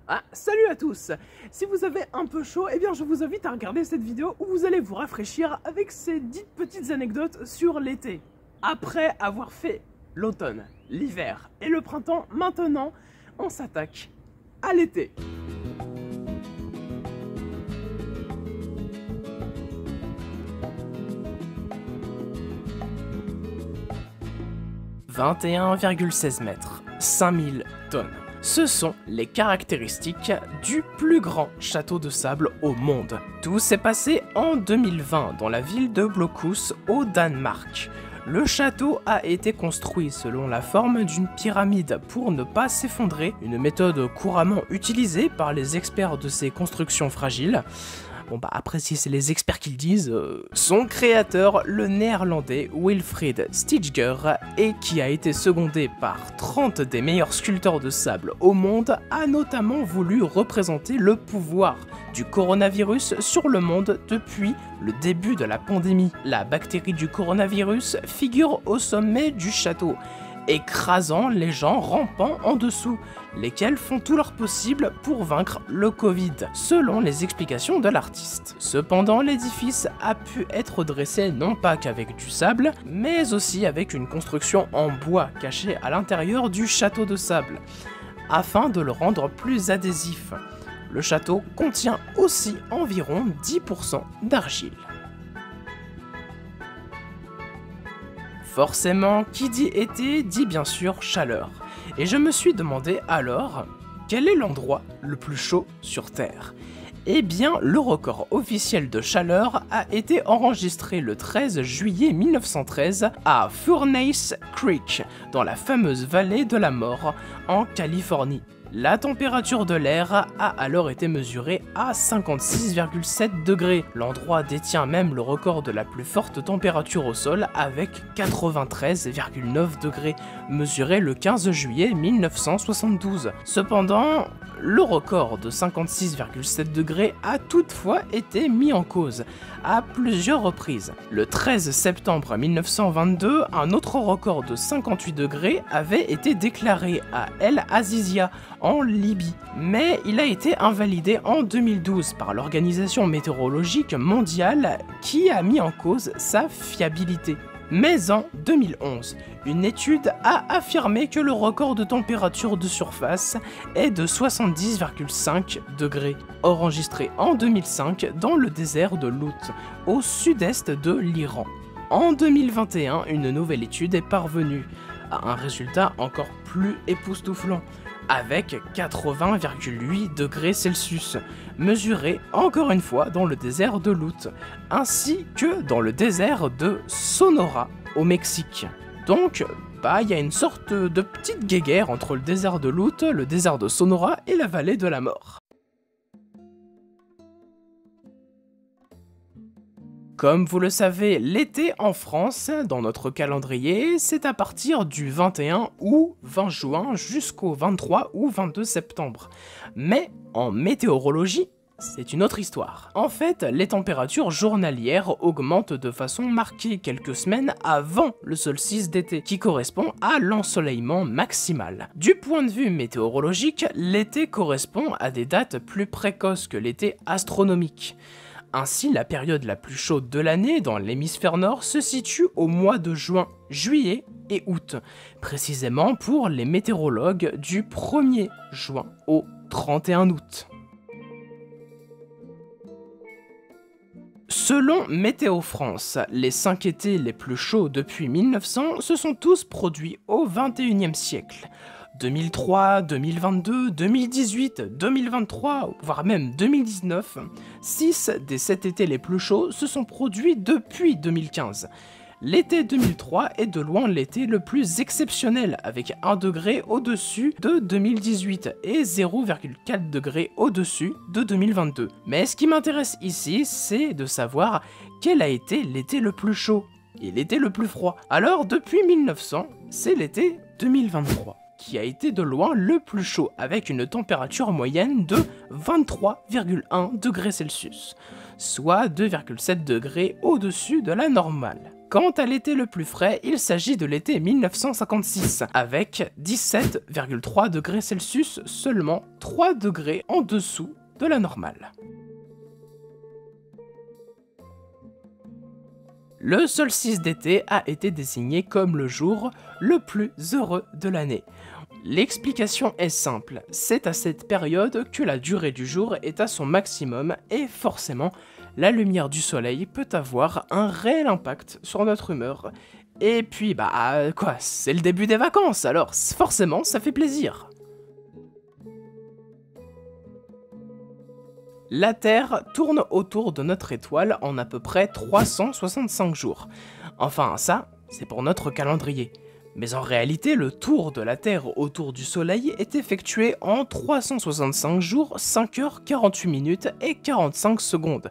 Ah, salut à tous! Si vous avez un peu chaud, eh bien je vous invite à regarder cette vidéo où vous allez vous rafraîchir avec ces 10 petites anecdotes sur l'été. Après avoir fait l'automne, l'hiver et le printemps, maintenant on s'attaque à l'été. « 21,16 mètres, 5000 tonnes. Ce sont les caractéristiques du plus grand château de sable au monde. Tout s'est passé en 2020 dans la ville de Blokhus au Danemark. Le château a été construit selon la forme d'une pyramide pour ne pas s'effondrer, une méthode couramment utilisée par les experts de ces constructions fragiles. Bon bah après si c'est les experts qui le disent, son créateur, le néerlandais Wilfried Stijger, et qui a été secondé par 30 des meilleurs sculpteurs de sable au monde, a notamment voulu représenter le pouvoir du coronavirus sur le monde depuis le début de la pandémie. La bactérie du coronavirus figure au sommet du château, écrasant les gens rampant en dessous, lesquels font tout leur possible pour vaincre le Covid, selon les explications de l'artiste. Cependant, l'édifice a pu être dressé non pas qu'avec du sable, mais aussi avec une construction en bois cachée à l'intérieur du château de sable, afin de le rendre plus adhésif. Le château contient aussi environ 10% d'argile. Forcément, qui dit été dit bien sûr chaleur. Et je me suis demandé alors, quel est l'endroit le plus chaud sur Terre? Eh bien, le record officiel de chaleur a été enregistré le 13 juillet 1913 à Furnace Creek, dans la fameuse vallée de la mort, en Californie. La température de l'air a alors été mesurée à 56,7 degrés. L'endroit détient même le record de la plus forte température au sol avec 93,9 degrés, mesuré le 15 juillet 1972. Cependant, le record de 56,7 degrés a toutefois été mis en cause à plusieurs reprises. Le 13 septembre 1922, un autre record de 58 degrés avait été déclaré à El Azizia, en Libye, mais il a été invalidé en 2012 par l'Organisation météorologique mondiale qui a mis en cause sa fiabilité. Mais en 2011, une étude a affirmé que le record de température de surface est de 70,5 degrés, enregistré en 2005 dans le désert de Lut, au sud-est de l'Iran. En 2021, une nouvelle étude est parvenue à un résultat encore plus époustouflant, avec 80,8 degrés Celsius, mesuré encore une fois dans le désert de Lut, ainsi que dans le désert de Sonora au Mexique. Donc, il y a une sorte de petite guéguerre entre le désert de Lut, le désert de Sonora et la vallée de la mort. Comme vous le savez, l'été en France, dans notre calendrier, c'est à partir du 21 ou 20 juin jusqu'au 23 ou 22 septembre. Mais en météorologie, c'est une autre histoire. En fait, les températures journalières augmentent de façon marquée quelques semaines avant le solstice d'été, qui correspond à l'ensoleillement maximal. Du point de vue météorologique, l'été correspond à des dates plus précoces que l'été astronomique. Ainsi, la période la plus chaude de l'année dans l'hémisphère nord se situe au mois de juin, juillet et août, précisément pour les météorologues du 1er juin au 31 août. Selon Météo France, les 5 étés les plus chauds depuis 1900 se sont tous produits au 21e siècle. 2003, 2022, 2018, 2023, voire même 2019, 6 des 7 étés les plus chauds se sont produits depuis 2015. L'été 2003 est de loin l'été le plus exceptionnel, avec 1 degré au-dessus de 2018 et 0,4 degré au-dessus de 2022. Mais ce qui m'intéresse ici, c'est de savoir quel a été l'été le plus chaud et l'été le plus froid. Alors, depuis 1900, c'est l'été 2023. Qui a été de loin le plus chaud, avec une température moyenne de 23,1 degrés Celsius, soit 2,7 degrés au-dessus de la normale. Quant à l'été le plus frais, il s'agit de l'été 1956, avec 17,3 degrés Celsius, seulement 3 degrés en dessous de la normale. Le solstice d'été a été désigné comme le jour le plus heureux de l'année. L'explication est simple, c'est à cette période que la durée du jour est à son maximum et forcément, la lumière du soleil peut avoir un réel impact sur notre humeur. Et puis c'est le début des vacances, alors forcément ça fait plaisir. La Terre tourne autour de notre étoile en à peu près 365 jours. Enfin ça, c'est pour notre calendrier. Mais en réalité, le tour de la Terre autour du Soleil est effectué en 365 jours, 5 heures 48 minutes et 45 secondes.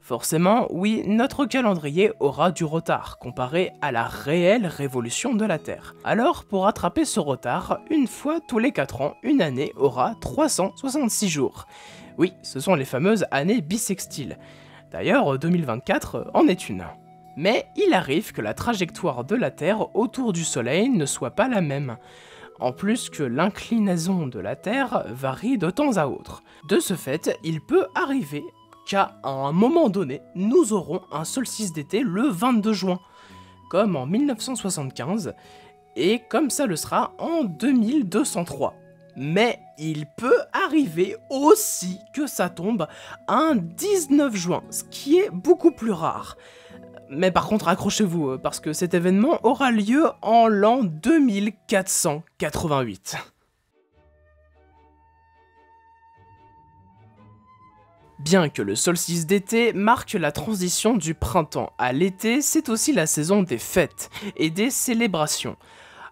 Forcément, oui, notre calendrier aura du retard comparé à la réelle révolution de la Terre. Alors, pour rattraper ce retard, une fois tous les 4 ans, une année aura 366 jours. Oui, ce sont les fameuses années bissextiles. D'ailleurs, 2024 en est une. Mais il arrive que la trajectoire de la Terre autour du Soleil ne soit pas la même. En plus que l'inclinaison de la Terre varie de temps à autre. De ce fait, il peut arriver qu'à un moment donné, nous aurons un solstice d'été le 22 juin, comme en 1975, et comme ça le sera en 2203. Mais il peut arriver aussi que ça tombe un 19 juin, ce qui est beaucoup plus rare. Mais par contre, accrochez-vous, parce que cet événement aura lieu en l'an 2488. Bien que le solstice d'été marque la transition du printemps à l'été, c'est aussi la saison des fêtes et des célébrations.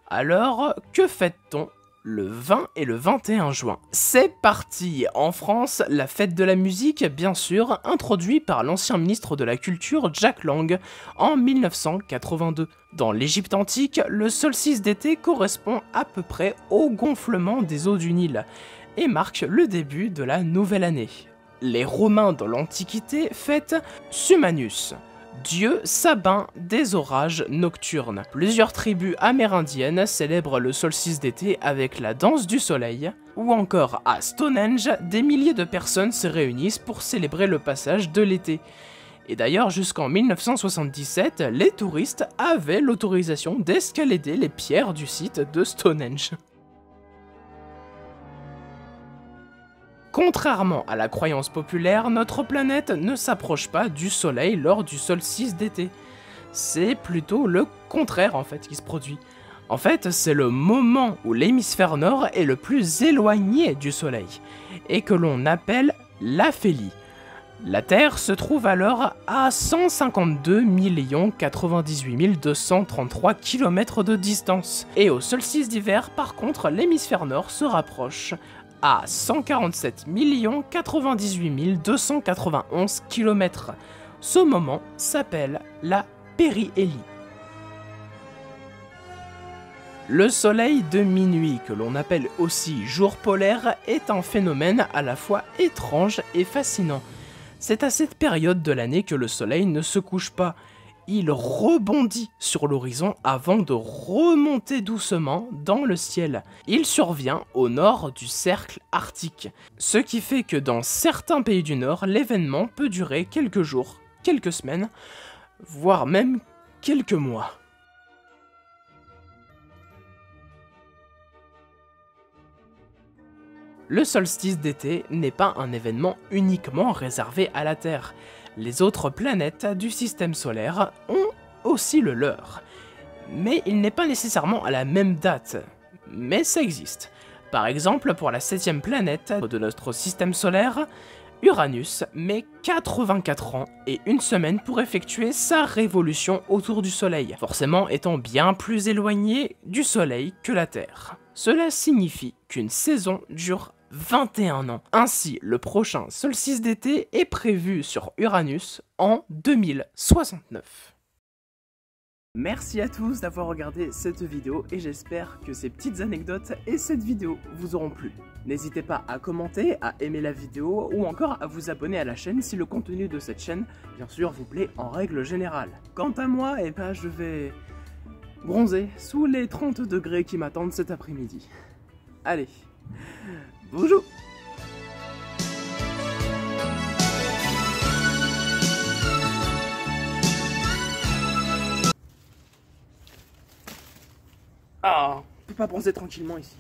Alors, que fête-t-on le 20 et le 21 juin? C'est parti! En France, la fête de la musique, bien sûr, introduite par l'ancien ministre de la Culture Jack Lang en 1982. Dans l'Égypte antique, le solstice d'été correspond à peu près au gonflement des eaux du Nil et marque le début de la nouvelle année. Les Romains dans l'Antiquité fêtent Sumanus, dieu sabin des orages nocturnes. Plusieurs tribus amérindiennes célèbrent le solstice d'été avec la danse du soleil, ou encore à Stonehenge, des milliers de personnes se réunissent pour célébrer le passage de l'été. Et d'ailleurs, jusqu'en 1977, les touristes avaient l'autorisation d'escalader les pierres du site de Stonehenge. Contrairement à la croyance populaire, notre planète ne s'approche pas du Soleil lors du solstice d'été. C'est plutôt le contraire en fait qui se produit. En fait, c'est le moment où l'hémisphère nord est le plus éloigné du Soleil, et que l'on appelle l'aphélie. La Terre se trouve alors à 152 098 233 km de distance, et au solstice d'hiver, par contre, l'hémisphère nord se rapproche à 147 098 291 km. Ce moment s'appelle la périhélie. Le soleil de minuit, que l'on appelle aussi jour polaire, est un phénomène à la fois étrange et fascinant. C'est à cette période de l'année que le soleil ne se couche pas. Il rebondit sur l'horizon avant de remonter doucement dans le ciel. Il survient au nord du cercle arctique, ce qui fait que dans certains pays du Nord, l'événement peut durer quelques jours, quelques semaines, voire même quelques mois. Le solstice d'été n'est pas un événement uniquement réservé à la Terre. Les autres planètes du système solaire ont aussi le leur. Mais il n'est pas nécessairement à la même date. Mais ça existe. Par exemple, pour la 7ème planète de notre système solaire, Uranus met 84 ans et une semaine pour effectuer sa révolution autour du Soleil, forcément étant bien plus éloigné du Soleil que la Terre. Cela signifie qu'une saison dure 21 ans. Ainsi, le prochain solstice d'été est prévu sur Uranus en 2069. Merci à tous d'avoir regardé cette vidéo et j'espère que ces petites anecdotes et cette vidéo vous auront plu. N'hésitez pas à commenter, à aimer la vidéo ou encore à vous abonner à la chaîne si le contenu de cette chaîne, bien sûr, vous plaît en règle générale. Quant à moi, eh ben, je vais bronzer sous les 30 degrés qui m'attendent cet après-midi. Allez, bonjour. Ah, on peut pas bronzer tranquillement ici.